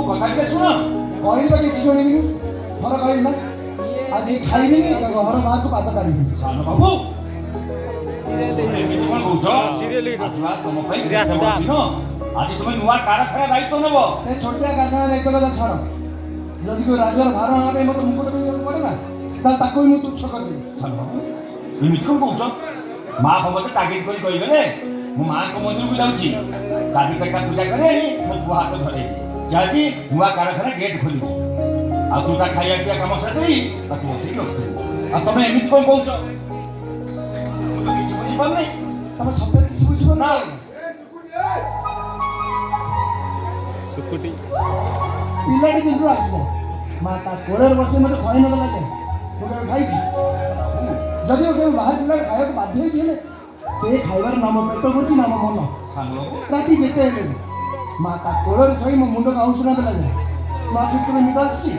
ମୋ କଥା ଟିକେ ଶୁଣ। କହିବା କିଛି ଶୁଣିବିନି। ଘର କହିଲି ନା ଆଜି ଖାଇବିନି ଘର ବାହାରକୁ ପାଦ କାଢିବି। ସାନ ବାବୁ ଏମିତି କଣ କହୁଛ? ଆସିଲା ତମ ପାଇଁ କେତେ ବଡ଼ ଦିନ। ଆଜି ତୁମେ ନୂଆ କାରଖାନା ଦାୟିତ୍ୱ ନେବ। ସେ ଛୋଟିଆ କାରଖାନା ଦାୟିତ୍ୱ କଥା ଛାଡ଼। ଯଦି କେଉଁ ରାଜ୍ୟର ଭାର ଆଣିବା ପାଇଁ ମୋତେ ମୁକୁଟ ପିନ୍ଧିବାକୁ ପଡ଼େ ନା ତାହେଲେ ତାକୁ ବି ମୁଁ ତୁଚ୍ଛ କରିଦେବି। ସାନ ବାବୁ ଏମିତି କଣ କହୁଛ? ମା ମୋତେ ତାଗିଦ କରି କହିଗଲେ ମୁଁ ମାଆଙ୍କ ମନ୍ଦିରକୁ ଯାଉଛି। ଚାବି କାଟା ପୂଜା କରି ମୋ ପୁଅ ହାତ ଧରେଇବି। ଯାହାକି ନୂଆ କାରଖାନା ଗେଟ୍ ଖୋଲିବ। ଆଉ ତୁ ତା ଖାଇବା ପିଇବା କାମ ସାରି ତାକୁ ବସିକି ରଖିବୁ। ଆଉ ତମେ ଏମିତି କଣ କହୁଛ? ମୁଁ ତ କିଛି ବୁଝିପାରୁନି। ତମେ ସତରେ କିଛି ବୁଝିବ ନା? ପିଲାଟି କିନ୍ତୁ ଆସିବ ମା ତା କୋଳରେ ବସି ମୋତେ ଖଇ ନଦେଲା ଯେ ମୁଁ କେବେ ଖାଇଛି? ଯଦିଓ କେଉଁ ବାହାର ପିଲାରେ ଖାଇବାକୁ ବାଧ୍ୟ ହେଇଛି ହେଲେ ସେ ଖାଇବାର ନାମ ପେଟ ଭର୍ତ୍ତି ନାମ ମନ। ରାତି ଯେତେ ହେଲେ ବି ମା ତା କୋଳରେ ଶୋଇ ମୋ ମୁଣ୍ଡକୁ ଆଉଁସୁନା ଦେଲା ଯେ ମୋ ଆଖି ତୁମେ ନିଦ ଆସିଛି।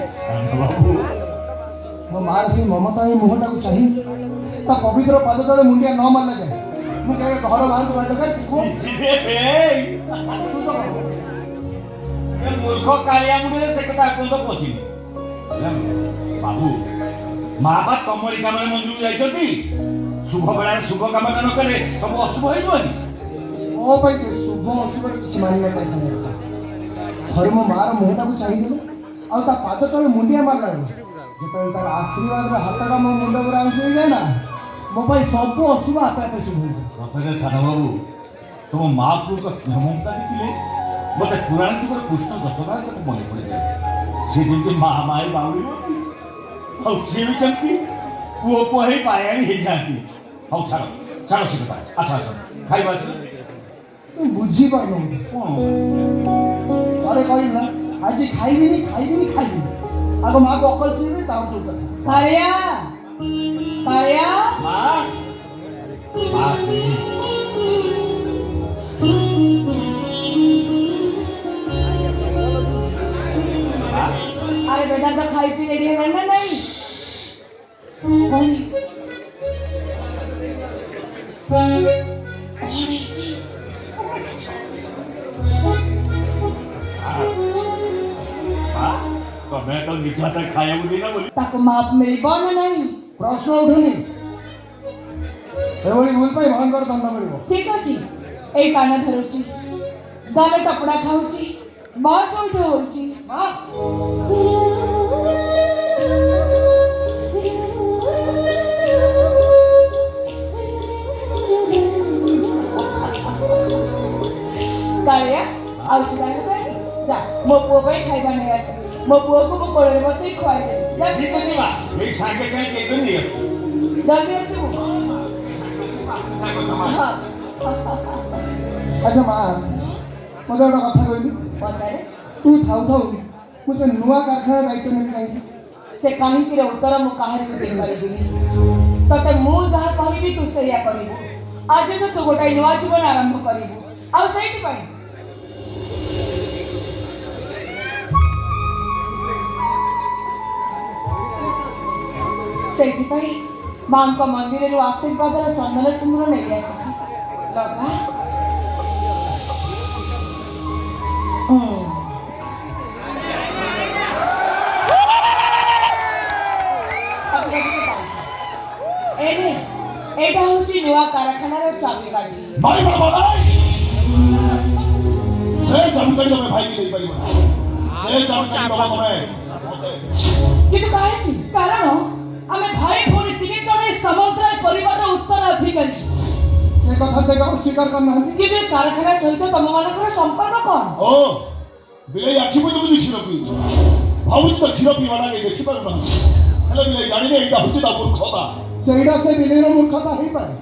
ମୋ ମାର ସେଇ ମମତା ଏଇ ମୁହଁଟାକୁ ଚାହିଁ ତା ପବିତ୍ର ପାଦ ତଳେ ମୁଣ୍ଡିଆ ନ ମାରିଲା ଯାଏ ମୁଁ କେବେ ଘର ବାହାରକୁ ବାଟ ଖାଇଛି? ମୂର୍ଖ କାଳିଆ ମୁଣ୍ଡରେ ସେ କଥା ଆପଣଙ୍କ ପଶିନି। ବାବୁ ମା ବା ତମରି କାମରେ ମନ୍ଦିରକୁ ଯାଇଛନ୍ତି। ଶୁଭ ବେଳାରେ ଶୁଭ କାମଟା ନ କଲେ ସବୁ ଅଶୁଭ ହେଇଯିବନି। ମୋ ପାଇଁ ସେ ଶୁଭ ଅଶୁଭରେ କିଛି ମାନିବା ପାଇଁ ଥରେ ମୋ ମାର ମୁହଁଟାକୁ ଚାହିଁଦେଲେ ଆଉ ତା ପାଦ ତଳେ ମୁଣ୍ଡିଆ ମାରିଲାରୁ ଯେତେବେଳେ ତାର ଆଶୀର୍ବାଦର ହାତଟା ମୋ ମୁଣ୍ଡ ଉପରେ ଆଉଁସି ହେଇଯାଏ ନା ମୋ ପାଇଁ ସବୁ ଅଶୁଭ ଆପେ ଆପେ ଶୁଭ ହେଇଯାଏ। ସତରେ ସାନ ବାବୁ ତମ ମା ପୁଅଙ୍କ ସ୍ନେହ ମମତା ଦେଖିଲେ ମୋତେ ପୁରାଣ ଯୁଗର କୃଷ୍ଣ ଯଶୋଦା କଥା ମନେ ପଡ଼ିଯାଏ। ସେ ଯେମିତି ମା ମାଏ ବାଉଳି ହୁଅନ୍ତି ଆଉ ସିଏ ବି ସେମିତି ପୁଅ ପୁଅ ହେଇ ପାୟାଣୀ ହେଇଯାଆନ୍ତି। ହଉ ଛାଡ଼ ଛାଡ଼ ସେ କଥା। ଆସ ଆସ ଖାଇବା ଆସ। ତୁ ବୁଝିପାରୁନୁ କ'ଣ ଥରେ କହିଲି ନା ଆଜି ଖାଇବିନି ଖାଇବିନି ଖାଇବିନି ଆଗ ମାଆକୁ ଅକଲ ଚିହ୍ନିବି ତାର ତୋ କଥା। କାଳିଆ କାଳିଆ ମା ମା ଆରେ ବେଦାନ୍ତ ଖାଇ ପିଇ ରେଡି ହେଲାଣି ନା ନାଇଁ? ତମେ ତ ନିଜ ହାତରେ ଖାଇବାକୁ ଦେଇନା ବୋଲି ତାକୁ ମାପ ମିଳିବ ନା ନାହିଁ? ପ୍ରଶ୍ନ ଉଠୁନି। ଏଭଳି ଭୁଲ ପାଇଁ ଭୟଙ୍କର ଦଣ୍ଡ ମିଳିବ। ଠିକ ଅଛି ଏଇ କାନ ଧରୁଛି ଗାଲେ ଚପଡ଼ା ଖାଉଛି ବସ୍ ଉଠ ହଉଛି। କାଳିଆ ଆଉ ଯା ମୋ ପୁଅ ପାଇଁ ଖାଇବା ନେଇ ଆସିବି। ମୋ ପୁଅକୁ ମୁଁ କୋଳରେ ବସେଇ ଖୁଆଇଦେବି। ଏଇ ସାଙ୍ଗେ ସାଙ୍ଗେ କେବେ ନେଇ ଆସୁ ଜଲ୍ଦି ଆସିବୁ। ଆଚ୍ଛା ମା ମୋତେ ଗୋଟେ କଥା କହିବି। ପଚାରେ। ତୁ ଥାଉ ଥାଉ ମୁଁ ସେ ନୂଆ କାରଖାନା ଦାୟିତ୍ୱ ନେବି କାହିଁକି? ସେ କାହିଁକିର ଉତ୍ତର ମୁଁ କାହାରିକୁ ଦେଇପାରିବିନି। ତତେ ମୁଁ ଯାହା କହିବି ତୁ ସେଇଆ କରିବୁ। ଆଜିଠୁ ତୁ ଗୋଟାଏ ନୂଆ ଜୀବନ ଆରମ୍ଭ କରିବୁ। ଆଉ ସେଇଥିପାଇଁ ମାଙ୍କ ମନ୍ଦିରରୁ ଆଶୀର୍ବାଦର ଚନ୍ଦନ ସିନ୍ଦୁର ନେଇ ଆସିଛି। ଲଗା। ଏଇଟା ହଉଛି ନୂଆ କାରଖାନାର ଚାବିକାଠି। କିନ୍ତୁ କାହିଁକି? କାରଣ ଆମେ ଭାଇ ଭଉଣୀ ତିନି ଜଣ ସମୁଦ୍ର ପରିବାରର ଉତ୍ତରାଧିକାରୀ। ସେ କଥା ଦେଖ ସ୍ୱୀକାର କରୁନାହାନ୍ତି। କିନ୍ତୁ କାରଖାନା ସହିତ ତମମାନଙ୍କର ସମ୍ପର୍କ କ'ଣ? ଓ ବିଲେଇ ଆଖି ବୁଝି କ୍ଷୀର ପିଉଛି। ଭାବୁଛି ତ କ୍ଷୀର ପିଇବା ଲାଗି ଦେଖିପାରୁନାହାନ୍ତି। ହେଲେ ବିଲେଇ ଜାଣିଲେ ଏଇଟା ହଉଛି ତା ମୂର୍ଖତା। ସେଇଟା ସେ ବିଲେଇର ମୂର୍ଖତା ହେଇପାରେ।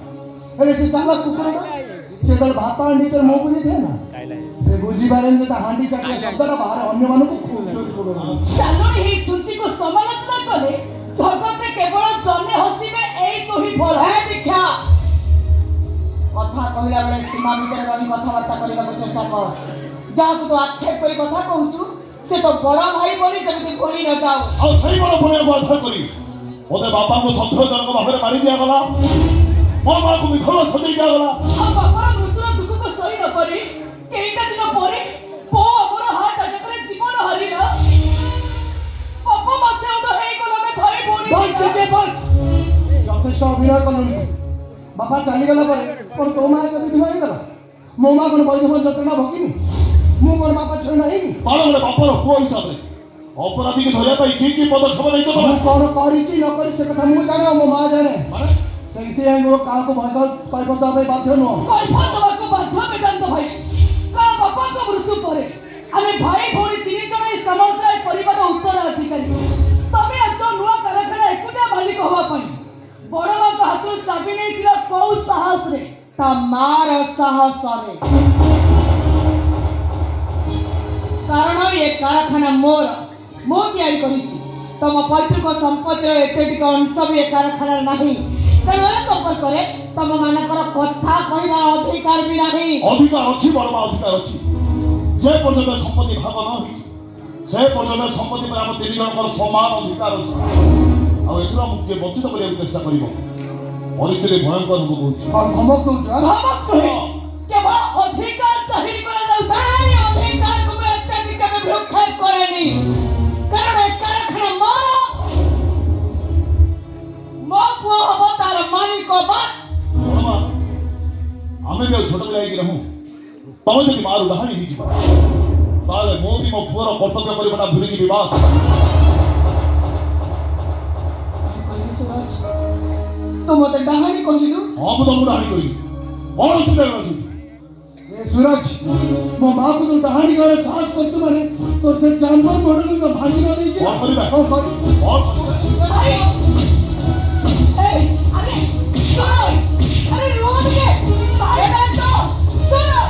ହେଲେ ସେ ଚାଲା କୁକୁରଟା ସେ ଯେତେବେଳେ ଭାତ ହାଣ୍ଡି ତ ମୋ ବୁଝିଥାଏ ନା ସେ ବୁଝିପାରେନି ଯେ ତା ହାଣ୍ଡି ଚାଟିଆ ଶବ୍ଦଟା ବାହାରେ ଅନ୍ୟମାନଙ୍କୁ ଚାଲୁଣି ଏହି ଚୁଚିକୁ ସମାଲୋଚନା କଲେ ଜଗତରେ କେବଳ ଜନେ ହସିବେ। ଏଇ ତୁ ହିଁ ଭଲ। ଦୀକ୍ଷା କଥା କହିଲା ବେଳେ ସୀମା ଭିତରେ ରହି କଥାବାର୍ତ୍ତା କରିବାକୁ ଚେଷ୍ଟା କର। ଯାହାକୁ ତୁ ଆକ୍ଷେପ କରି କଥା କହୁଛୁ ସେ ତ ବଡ଼ ଭାଇ ବୋଲି ଯେମିତି ଭୁଲି ନ ଯାଉ। ଆଉ ସେଇ ବଡ଼ ଭଉଣୀକୁ ଆଧାର କରି ମୋତେ ବାପାଙ୍କୁ ସଭ୍ୟଜନକ ଭାବରେ ମାରି ଦିଆଗଲା। ମୋ ମାଆକୁ ବିଫଳ ସଜେଇ ଦିଆଗଲା। ଆଉ ବାପାର ମୃତ୍ୟୁର ଦୁଃଖକୁ ସହି ନ କରି କେଇଟା ଦିନ ପରେ ପୁଅ ଆମର ହାର୍ଟ ଆଟାକରେ ଜୀବନ ହାରିଲା। ଶ୍ରେଷ୍ଠ ଅଭିନୟ କଲୁଣି। ବାପା ଚାଲିଗଲା ପରେ କ'ଣ ତୋ ମା ଏକା ବିଧବା ହେଇଗଲା? ମୋ ମା କ'ଣ ବୈଧବ ଯନ୍ତ୍ରଣା ଭୋଗିନି? ମୁଁ କ'ଣ ବାପା ଛୁଇଁ ନାହିଁ? ତାହେଲେ ବାପର ପୁଅ ହିସାବରେ ଅପରାଧୀକୁ ଧରିବା ପାଇଁ କି ପଦକ୍ଷେପ ନେଇଛ ମୁଁ ତମେ? କ'ଣ କରିଛି ନ କରି ସେ କଥା ମୁଁ ଜାଣେ, ମୋ ମା ଜାଣେ। ମାନେ ସେଇଥିପାଇଁ ମୁଁ କାହାକୁ ଭୟ ଦେବା ପାଇଁ ବାଧ୍ୟ ନୁହଁ। କୈଫ ଦେବାକୁ ବାଧ୍ୟ ବେଦାନ୍ତ ଭାଇ। କାରଣ ବାପାଙ୍କ ମୃତ୍ୟୁ ପରେ ଆମେ ଭାଇ ଭଉଣୀ 3 ଜଣ ଏହି ସମଗ୍ର ପରିବାର ଉତ୍ତରାଧିକାରୀ। ତମେ ଆସ ନୂଆ କାରଖାନା ଏକୁଟିଆ ମାଲିକ ହବା ପାଇଁ। ବଡ଼ ବାପା ହାତରୁ ଚାବି ନେଇଥିଲ କୋଉ ସାହସରେ? ତା ମାର ସାହସରେ। କାରଣ ଏ କାରଖାନା ମୋର, ମୁଁ ତିଆରି କରିଛି। ତମ ପୈତୃକ ସମ୍ପତ୍ତିର ଏତେ ଟିକେ ଅଂଶ ବି ଏ କାରଖାନାରେ ନାହିଁ। ତେଣୁ ଏ ସମ୍ପର୍କରେ ତମ ମାନଙ୍କର କଥା କହିବାର ଅଧିକାର ବି ନାହିଁ। ଅଧିକାର ଅଛି, ବଡ଼ ମା ଅଧିକାର ଅଛି। ଯେ ପର୍ଯ୍ୟନ୍ତ ସମ୍ପତ୍ତି ଭାଗ ନ ହେଇଛି ସେ ପର୍ଯ୍ୟନ୍ତ ସମ୍ପତ୍ତି ପରେ ଆମ 3 ଜଣଙ୍କର ସମାନ ଅଧିକାର ଅଛି। ଆଉ ଏଥିରୁ ଆମକୁ କିଏ ବଞ୍ଚିତ କରିବାକୁ ଚେଷ୍ଟା କରିବ? ପରିସ୍ଥିତି ଭୟଙ୍କର ରୂପ କହୁଛି। ଧମକ ଦଉଛୁ? ଧମକ ନୁହେଁ, କେବଳ ଅଧିକାର ଜାହିର କରାଯାଉଛି। ତାରି ଅଧିକାରକୁ ମୁଁ ଏତେ ବି କେବେ ଭ୍ରୂକ୍ଷେପ କରେନି। କାରଣ ଏ କାରଖାନା ମୋର, ମୋ ପୁଅ ହବ ତାର ମାଲିକ। ବାସ୍। ବଡ଼ ମା, ଆମେ ବି ଆଉ ଛୋଟ ପିଲା ହେଇକି ରହୁ। ତମେ ଯଦି ମାରୁ ଡାହାଣୀ ହେଇଯିବ ତାହେଲେ ମୁଁ ବି ମୋ ପୁଅର କର୍ତ୍ତବ୍ୟ କରିବାଟା ଭୁଲିଯିବି। ବାସ୍। ତୁ ମତେ ଡାହାଣୀ କହିଲୁ? ହଁ, ମୁଁ ତମକୁ ଡାହାଣୀ କହିଲି। କ'ଣ ଅସୁବିଧା ଅଛି? ଏ ସୁରଜ, ମୋ ମାଆକୁ ତୁ ଡାହାଣୀ ଘରେ ସାହସ କରୁଛୁ ମାନେ ତୋର ସେ ଜାନବର ମଡେଲକୁ ଭାଙ୍ଗି ନ ଦେଇଛି। କ'ଣ କରିବା? କ'ଣ କରିବି? କ'ଣ କରିବା? ଭାଇ, ଏଇ, ଆରେ ସୁରଜ, ଆରେ ରୁହ ଟିକେ। ଭାଇ ବେଦାନ୍ତ, ସୁରଜ।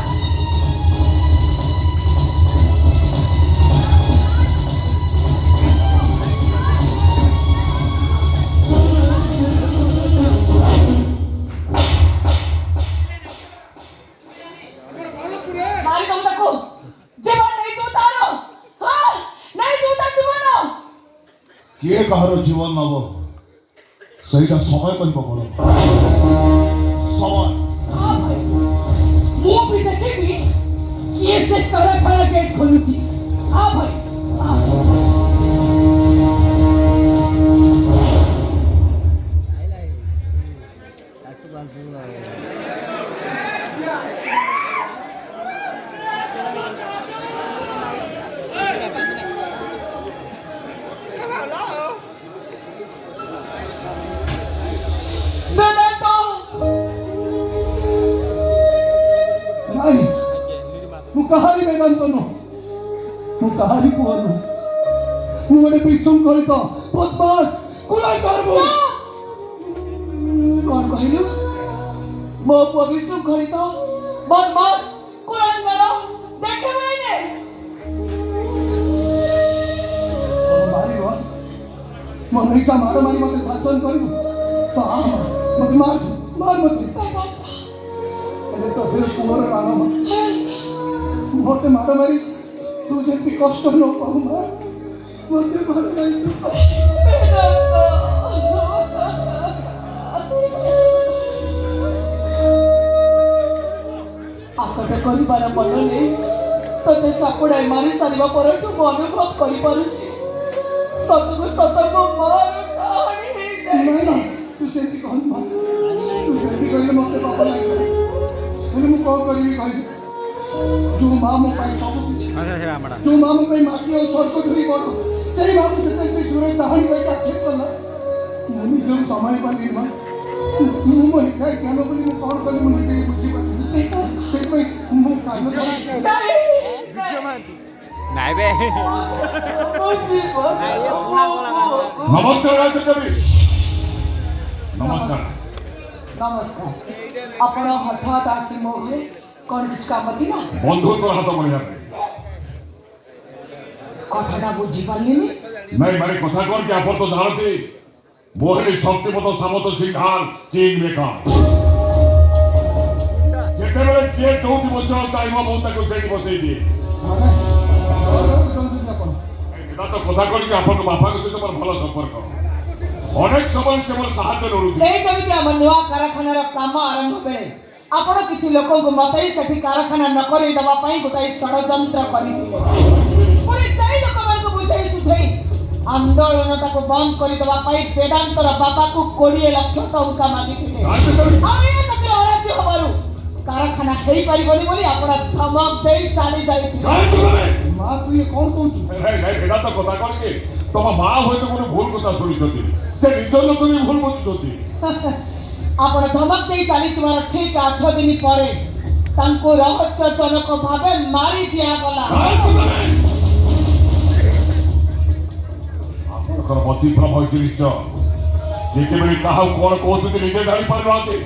ମାରି ଦବୁ ତାକୁ। ଜୀବନ ନେଇଯିବୁ ତାର। ହଁ, ନେଇଯିବୁ ତା ଜୀବନ। କିଏ କାହାର ଜୀବନ ନବ ସେଇଟା ସମୟ କହିବ। ବଡ଼ ସମୟ। हाँ भाई, ମୁଁ ବି ଦେଖିବି କିଏ ସେ କାରଖାନା ଗେଟ୍ ଖୋଲୁଛି। हाँ भाई, हाँ। ବେଦାନ୍ତ, ନାଇଁ, ମୁଁ କାହାରି ବେଦାନ୍ତ ନୁହଁ, ମୁଁ କାହାରି ପୁଅ ନୁହଁ। ମୁଁ ଗୋଟେ ବିଶୃଙ୍ଖଳିତ ବଦମାସ କୁଳାଙ୍କର ପୁଅ। କ'ଣ କହିଲୁ? ମୋ ପୁଅ ବିଶୃଙ୍ଖଳିତ ବଦମାସ କୁଳାଙ୍ଗର। ଦେଖିବୁ ଏଇନେ। ମାରିବ, ମୋ ନିଶା ମାର ମାରି ମତେ ଶାସନ କରିବୁ। ମତେ ମାର, ମାର ମତେ। ହେଲେ ତ ହେ ପୁଅର ରାଣ ମତେ ମାର ମାରି ତୁ ଯେମିତି କଷ୍ଟ ନ ପାଉ ମା, ମତେ ମାର ମାରି ଆକଟ କରିବାର ମନ ନେଇ ତତେ ଚାପୁଡ଼ାଇ ମାରି ସାରିବା ପରଠୁ ମୁଁ ଅନୁଭବ କରିପାରୁଛି ସତକୁ ସତ ମୋ ମାର କାହାଣୀ ନାଇଁ ନା, ହେଇଯାଇଛି। ତୁ ସେମିତି କହନି ମା। ତୁ ସେମିତି କହିଲେ ମତେ ପାପ ଲାଗିବ। ହେଲେ ମୁଁ କ'ଣ କରିବି କହିବି? ଯୋଉ ମା ମୋ ପାଇଁ ସବୁ କିଛି, ଯୋଉ ମା ମୋ ପାଇଁ ମାଟି ଆଉ ସ୍ୱର୍ଗ ଧୋଇ ବଡ଼, ସେଇ ମାକୁ ଯେତେବେଳେ ସେ ସୁରଜ ଡାହାଣୀ ପାଇଁ ଆକ୍ଷେପ କଲା ମୁଁ ନିଜକୁ ସମ୍ଭାଳି ପାରିଲିନି ମା। ମୁଁ ମୋ ହିତାଇ ଜ୍ଞାନ ବୋଲି ମୁଁ କ'ଣ କଲି ମୁଁ ନିଜେ ବୁଝିପାରିଲିନି। ସେଥିପାଇଁ ମୁଁ କାନ ନାଇଁ ବେ ନମସ୍କାର ରାଜକବି। ନମସ୍କାର। ନମସ୍କାର। ଆପଣ ହଠାତ୍ ଆସି ମୋ ଘରେ କ'ଣ କିଛି କାମ ଥିଲା? ବନ୍ଧୁଙ୍କର ହାତ ବଢ଼ିବା ପାଇଁ। କଥାଟା ବୁଝିପାରିଲିନି। ନାଇଁ ମାନେ କଥା କ'ଣ କି ଆପଣ ତ ଜାଣନ୍ତି ମୁଁ ହେଲି ଶକ୍ତିମତ ସାମନ୍ତ ସିଂହାର କିଙ୍ଗ ମେକର। ଯେତେବେଳେ ଯିଏ ଯୋଉଠି ବସିବାକୁ ଚାହିଁବ ମୁଁ ତାକୁ ସେଇଠି ବସେଇ ଦିଏ। ମାନେ ଆପଣ ସେଟା ତ କଥା କ'ଣ କି ଆପଣଙ୍କ ବାପାଙ୍କ ସହିତ ମୋର ଭଲ ସମ୍ପର୍କ। ଅନେକ ସମୟ ସେ ମୋର ସାହାଯ୍ୟ ଲୋଡ଼ୁଥିଲେ। ଏଇ ଯେମିତି ଆମ ନୂଆ କାରଖାନାର କାମ ଆରମ୍ଭ ବେଳେ ଆପଣ କିଛି ଲୋକଙ୍କୁ ମତାଇ ସେଠି କାରଖାନା ନ କରେଇ ଦେବା ପାଇଁ ଗୋଟାଏ ଷଡ଼ଯନ୍ତ୍ର କରିଥିଲେ। ପୁଣି ସେଇ ଲୋକମାନଙ୍କୁ ବୁଝେଇ ସୁଝେଇ ଆନ୍ଦୋଳନ ପ୍ରବଣତାକୁ ବନ୍ଦ କରିଦେବା ପାଇଁ ବେଦାନ୍ତର ବାପାକୁ 20 ଲକ୍ଷ ଟଙ୍କା ମାଗିଥିଲେ। କାହିଁକି ତମେ ଆମେ ସେଥିରେ ଅରାଜି ହେବାରୁ କାରଖାନା ହେଇପାରିବନି ବୋଲି ଆପଣ ଧମକ ଦେଇ ଚାଲି ଯାଇଥିଲେ। କାହିଁକି ତମେ ମା ତୁ ଇଏ କ'ଣ କହୁଛୁ? ନାଇଁ ନାଇଁ ବେଦାନ୍ତ କଥା କଣ କି ତମ ମା ହୁଏତ ଗୋଟେ ଭୁଲ କଥା ଶୁଣିଛନ୍ତି ସେ ନିଜ ଲୋକ ବି ଭୁଲ ବୁଝୁଛନ୍ତି। ଆପଣ ଧମକ ଦେଇ ଚାଲିଥିବାର ଠିକ 8 ଦିନ ପରେ ତାଙ୍କୁ ରହସ୍ୟଜନକ ଭାବେ ମାରି ଦିଆଗଲା। କାହିଁକି ତମେ ଆପଣଙ୍କର ମତିଭ୍ରମ ହୋଇଛି ନିଶ୍ଚୟ ଯେତେବେଳେ କାହାକୁ କଣ କହୁଛନ୍ତି ନିଜେ ଜାଣିପାରୁନାହାନ୍ତି।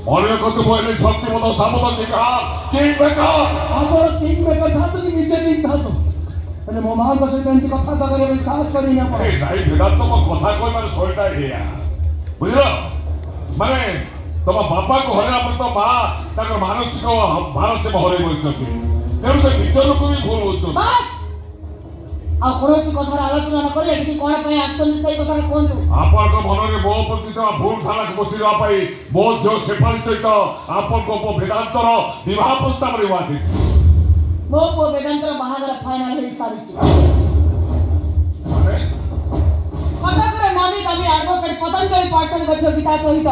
ମନେ ରଖନ୍ତୁ କହିଲେ ଶକ୍ତିମତ ସାମନ୍ତ ସିଂହା କିଂ ବେକା ଆପଣ ଠିକ୍ ବେକର ଥାନ୍ତୁ କି ନିଜେ ଠିକ୍ ଥାନ୍ତୁ, ହେଲେ ମୋ ମାଙ୍କ ସହିତ ଏମିତି କଥାବାର୍ତ୍ତା କରିବା ପାଇଁ ସାହସ କରିନି ଆପଣ। ନାଇଁ ବେଦାନ୍ତ ମୋ କଥା କହିବାର ଶୈଳୀଟା ଏଇଆ ବୁଝିଲ ମାନେ ତମ ବାପାକୁ ହରେଇବା ପରେ ତ ମା ତାଙ୍କର ମାନସିକ ଭାରସାମ୍ୟ ହରେଇ ବସିଛନ୍ତି ତେଣୁ ସେ ନିଜ ଲୋକ ବି ଭୁଲ ହଉଛନ୍ତି। ବାସ୍ ଆଉ କୌଣସି କଥାର ଆଲୋଚନା ନ କରି ଏଠିକି କ'ଣ ପାଇଁ ଆସିଛନ୍ତି ସେଇ କଥା କୁହନ୍ତୁ। ଆପଣଙ୍କ ମନରେ ମୋ ପ୍ରତି ଥିବା ଭୁଲ ଧାରଣାକୁ ବସିବା ପାଇଁ ମୋ ଝିଅ ଶେଫାଳି ସହିତ ଆପଣଙ୍କ ପୁଅ ବେଦାନ୍ତର ବିବାହ ପ୍ରସ୍ତାବ ନେବା ଅଛି। ମୋ ପୁଅ ବେଦାନ୍ତର ବାହାଘର ଫାଇନାଲ ହେଇସାରିଛି। ମାନେ କଟକର ନାମୀ ଦାମୀ ଆଡଭୋକେଟ ପତଞ୍ଜଳି ପାଠଶାଳୀ ଝିଅ ଗୀତା ସହିତ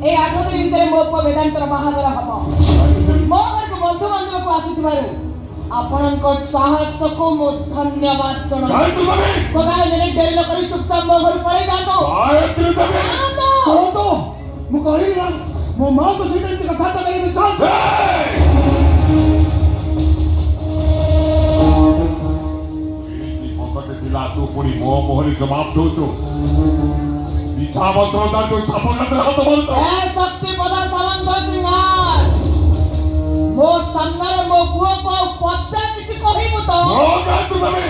ଏଇ 8 ଦିନ ଭିତରେ ମୋ ପୁଅ ବେଦାନ୍ତର ବାହାଘର ହବ। ମୋ ଘରକୁ ବନ୍ଧୁବାନ୍ଧବକୁ ଆସିଥିବାରୁ ଆପଣଙ୍କ ସାହସକୁ ମୁଁ ଧନ୍ୟବାଦ ଜଣାଉଛି। କାହିଁକି ତମେ ଗୋଟାଏ ମିନିଟ୍ ଡେରି ନ କରି ଚୁପଚାପ ମୋ ଘରୁ ପଳେଇ ଯାଆନ୍ତୁ। କାହିଁକି ତମେ ଶୁଣନ୍ତୁ, ମୁଁ କହିଲି ନା ମୋ ମାଙ୍କ ସହିତ ଏମିତି କଥାବାର୍ତ୍ତା କରିବା ପାଇଁ ସାହସ। ଥିଲା ତୁ ପୁଣି ମୋ ମୁହଁରେ ଜବାବ ଦଉଛୁ ମିଛା ମନ୍ତ୍ର ତାକୁ ସାପକାତରେ ହାତ ମାରୁଛ। ଏ ଶକ୍ତିପଦ ସାମନ୍ତ ସିଂହାର ମୋ ସାମ୍ନାରେ ମୋ ପୁଅକୁ ଆଉ ପଦା କିଛି କହିବୁ ତ? କାହିଁକି ତମେ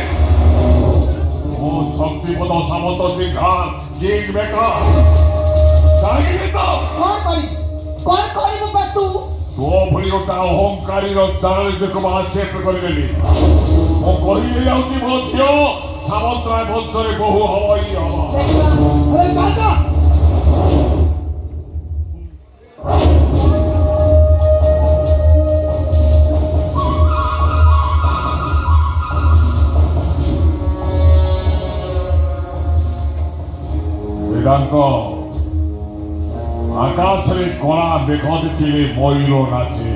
ମୋ ଶକ୍ତିପଦ ସାମନ୍ତ ସିଂହା କିଂ ବେକା କାହିଁକି ତ କ'ଣ କରିବୁ ବା ତୁ? ତୋ ଭଳି ଗୋଟେ ଅହଙ୍କାରୀର ଚାରିଦିଗକୁ ଆକ୍ଷେପ କରିଦେଲି। ମୁଁ କହିଲି ଯାଉଛି ମୋ ଝିଅ ସାମନ୍ତରାୟ ବଂଶରେ ବହୁ ହବ ହିଁ ହବ। ଆରେ ଚାଚା ବେଦାନ୍ତ ଆକାଶରେ କଳା ମେଘ ଦେଖିଲେ ମୟୂର ନାଚେ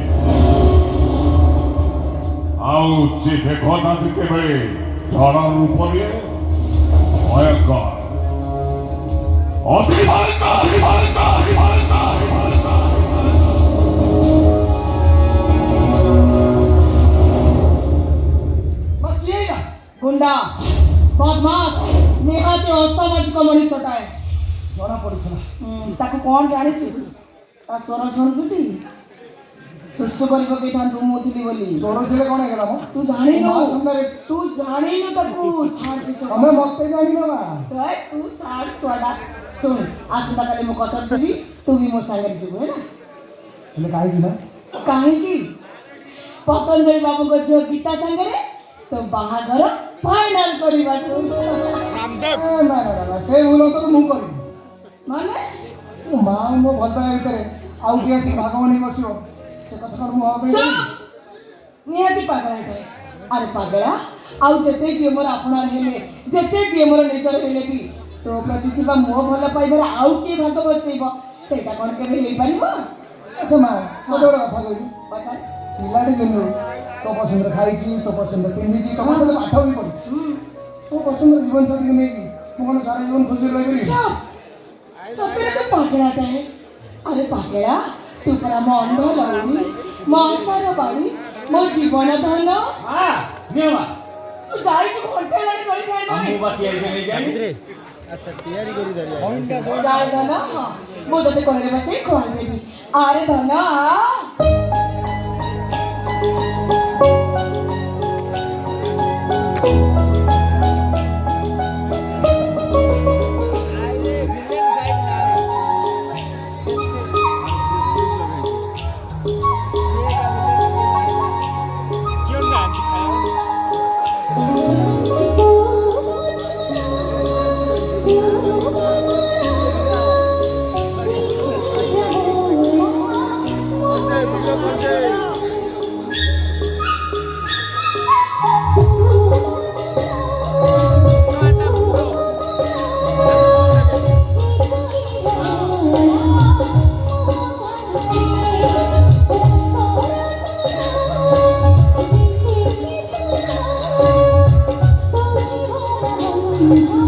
ଆଉ ସେ ମେଘଟା ଯେତେବେଳେ ଝଡ଼ ରୂପ ନିଏ ଭୟଙ୍କର ଅତି ମା କିଏ ଏଇଟା? ଗୁଣ୍ଡା ବଦମାସ ନିହାତି ଅସାମାଜିକ ମଣିଷଟାଏ। ଜଣା ପଡୁଥିଲା। ତାକୁ କ'ଣ ଜାଣିଛୁ? ତା ସ୍ୱର ଶୁଣୁଛୁଟି? ଶୁଶୁ କରି ପକେଇଥାନ୍ତୁ ମୁଁ ଥିଲି ବୋଲି। ସ୍ୱର ଥିଲେ କ'ଣ ହେଇଗଲା ମ? ତୁ ଜାଣିନୁ ମା ସାମ୍ନାରେ ତୁ ଜାଣିନୁ ତାକୁ ଛାଡ଼ ସେ ସବୁ। ତମେ ମତେ ଜାଣିନ ମା। ତୁ ଛାଡ଼ ଛୁଆଟା। ଶୁଣ ଆସନ୍ତାକାଲି ମୁଁ କଟକ ଯିବି ତୁ ବି ମୋ ସାଙ୍ଗରେ ଯିବୁ ହେଲା। ହେଲେ କାହିଁକି ନା? କାହିଁକି? ପତଞ୍ଜଳି ବାବୁଙ୍କ ଝିଅ ଗୀତା ସାଙ୍ଗରେ ତୋ ବାହାଘର ଫାଇନାଲ କରିବାକୁ। ନା ସେ ଭୁଲ ତ ମୁଁ କରିବି। ମାନେ ମୋ ମା ମୋ ଭଲ ପାଇବା ଭିତରେ ଆଉ କିଏ ଆସି ଭାଗବନୀ ବସିବ ସେ କଥା କ'ଣ ମୁଁ ହବା ପାଇଁ ଶୁଣ, ନିହାତି ପାଗଳା ହେଇଥାଏ। ଆରେ ପାଗଳା ଆଉ ଯେତେ ଝିଅ ମୋର ଆପଣାର ହେଲେ ଯେତେ ଝିଅ ମୋର ନିଜର ହେଲେ ବି ତୋ ପ୍ରତି ଥିବା ମୋ ଭଲ ପାଇବାରେ ଆଉ କିଏ ଭାଗ ବସେଇବ ସେଇଟା କ'ଣ କେବେ ହେଇପାରିବ? ଆଚ୍ଛା ମା ମୋତେ ଗୋଟେ କଥା କହିବି। ପଚାର। ପିଲାଟି ଦିନରୁ ତୋ ପସନ୍ଦରେ ଖାଇଛି ତୋ ପସନ୍ଦରେ ପିନ୍ଧିଛି ତୋ ପସନ୍ଦରେ ପାଠ ବି ପଢିଛି ତୋ ପସନ୍ଦର ଜୀବନସାଥୀକୁ ନେଇକି ମୁଁ କ'ଣ ସାରା ଜୀବନ ଖୁସିରେ ରହିପାରିବି? ସତରେ ତୁ ପାଗଳାଟାଏ। ଆରେ ପାଗଳା ତୁ ପରା ମୋ ଅନ୍ଧ ଲଉଡ଼ି ମୋ ଆଶାର ବାଡ଼ି ମୋ ଜୀବନ ଧନ। ତୁ ଯାଇଛୁ ଘଣ୍ଟେ ହେଲାଣି କରି ଖାଇବା ଯାଏ ଧନ। ହଁ ମୁଁ ତତେ କୋଳରେ ବସେଇ ଖୁଆଇଦେବି। ଆରେ ଧନ ଆ। हाँ